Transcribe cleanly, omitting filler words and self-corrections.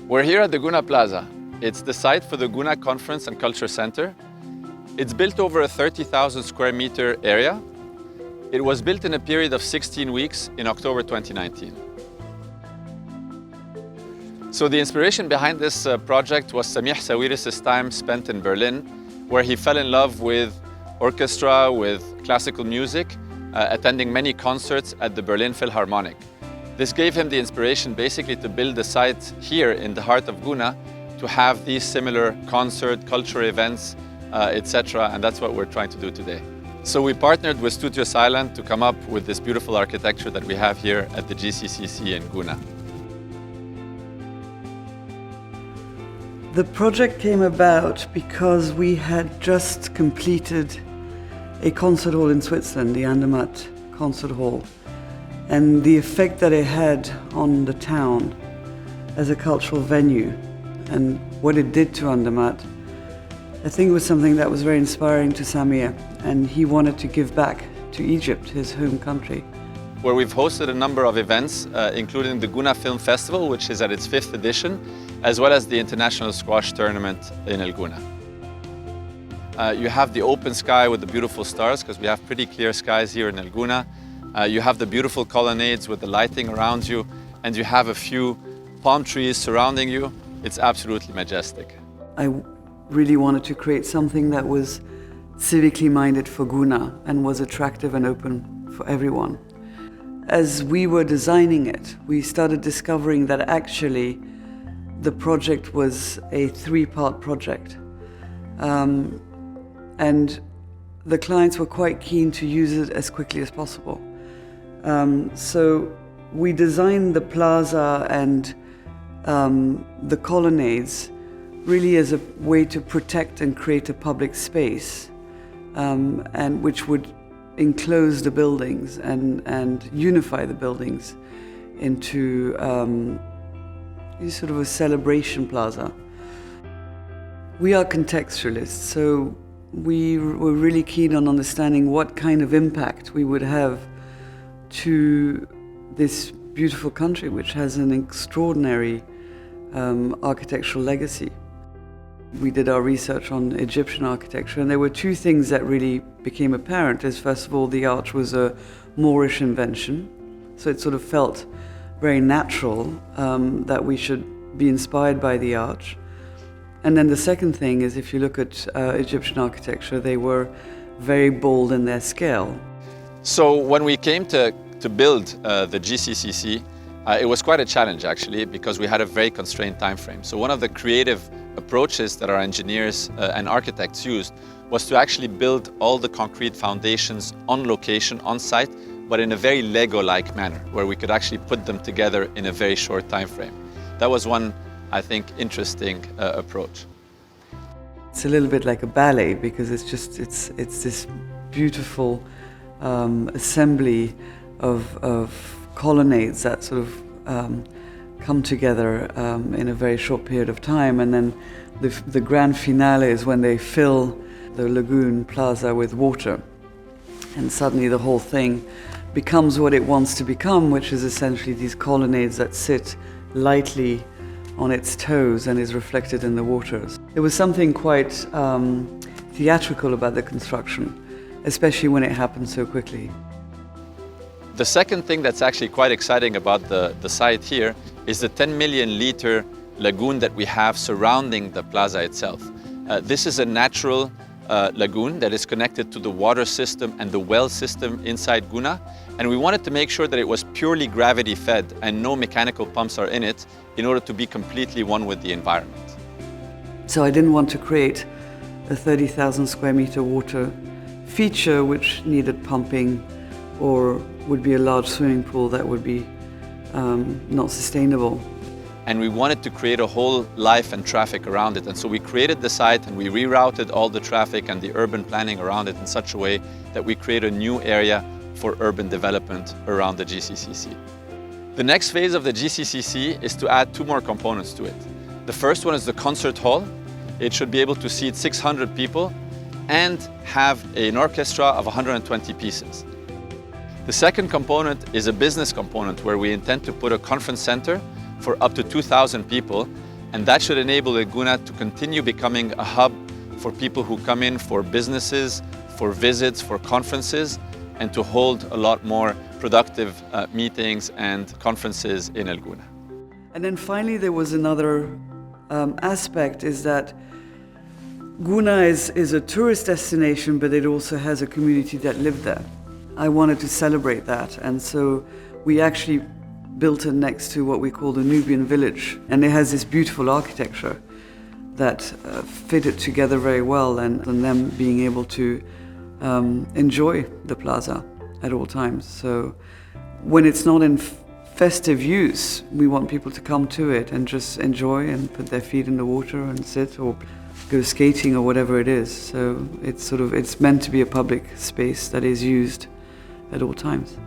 We're here at the Gouna Plaza. It's the site for the Gouna Conference and Culture Center. It's built over a 30,000 square meter area. It was built in a period of 16 weeks in October 2019. So the inspiration behind this project was Samih Sawiris' time spent in Berlin, where he fell in love with orchestra, with classical music, attending many concerts at the Berlin Philharmonic. This gave him the inspiration basically to build a site here in the heart of Gouna to have these similar concert, cultural events, etc. And that's what we're trying to do today. So we partnered with Studio Seilern to come up with this beautiful architecture that we have here at the GCCC in Gouna. The project came about because we had just completed a concert hall in Switzerland, the Andermatt Concert Hall, and the effect that it had on the town as a cultural venue and what it did to Andermatt. I think it was something that was very inspiring to Samir, and he wanted to give back to Egypt, his home country. Where we've hosted a number of events, including the Gouna Film Festival, which is at its 5th edition, as well as the International Squash Tournament in El Gouna. You have the open sky with the beautiful stars, because we have pretty clear skies here in El Gouna. You have the beautiful colonnades with the lighting around you, and you have a few palm trees surrounding you. It's absolutely majestic. I really wanted to create something that was civically minded for Gouna and was attractive and open for everyone. As we were designing it, we started discovering that actually the project was a 3-part project. And the clients were quite keen to use it as quickly as possible. So we designed the plaza and the colonnades really as a way to protect and create a public space, and which would enclose the buildings and unify the buildings into sort of a celebration plaza. We are contextualists, so we were really keen on understanding what kind of impact we would have to this beautiful country, which has an extraordinary architectural legacy. We did our research on Egyptian architecture, and there were 2 things that really became apparent. Is first of all, the arch was a Moorish invention, so it sort of felt very natural that we should be inspired by the arch. And then the second thing is, if you look at Egyptian architecture, they were very bold in their scale. So when we came to build the GCCC, it was quite a challenge actually, because we had a very constrained time frame. So one of the creative approaches that our engineers and architects used was to actually build all the concrete foundations on location, on site, but in a very Lego-like manner, where we could actually put them together in a very short time frame. That was one, I think, interesting approach. It's a little bit like a ballet, because it's this beautiful assembly of colonnades that sort of come together in a very short period of time, and then the grand finale is when they fill the lagoon plaza with water, and suddenly the whole thing becomes what it wants to become, which is essentially these colonnades that sit lightly on its toes and is reflected in the waters. There was something quite theatrical about the construction, especially when it happened so quickly. The second thing that's actually quite exciting about the site here is the 10 million liter lagoon that we have surrounding the plaza itself. This is a natural lagoon that is connected to the water system and the well system inside Gouna, and we wanted to make sure that it was purely gravity fed and no mechanical pumps are in it, in order to be completely one with the environment. So I didn't want to create a 30,000 square meter water feature which needed pumping or would be a large swimming pool that would be not sustainable. And we wanted to create a whole life and traffic around it. And so we created the site and we rerouted all the traffic and the urban planning around it in such a way that we create a new area for urban development around the GCCC. The next phase of the GCCC is to add 2 more components to it. The first one is the concert hall. It should be able to seat 600 people and have an orchestra of 120 pieces. The second component is a business component, where we intend to put a conference center for up to 2,000 people, And that should enable the Gouna to continue becoming a hub for people who come in for businesses, for visits, for conferences, and to hold a lot more productive meetings and conferences in El Gouna. And then finally, there was another aspect, is that Gouna is a tourist destination, but it also has a community that live there. I wanted to celebrate that, and so we actually built it next to what we call the Nubian village, and it has this beautiful architecture that fitted together very well, and them being able to enjoy the plaza at all times. So when it's not in festive use, we want people to come to it and just enjoy and put their feet in the water and sit or go skating or whatever it is. So it's meant to be a public space that is used at all times.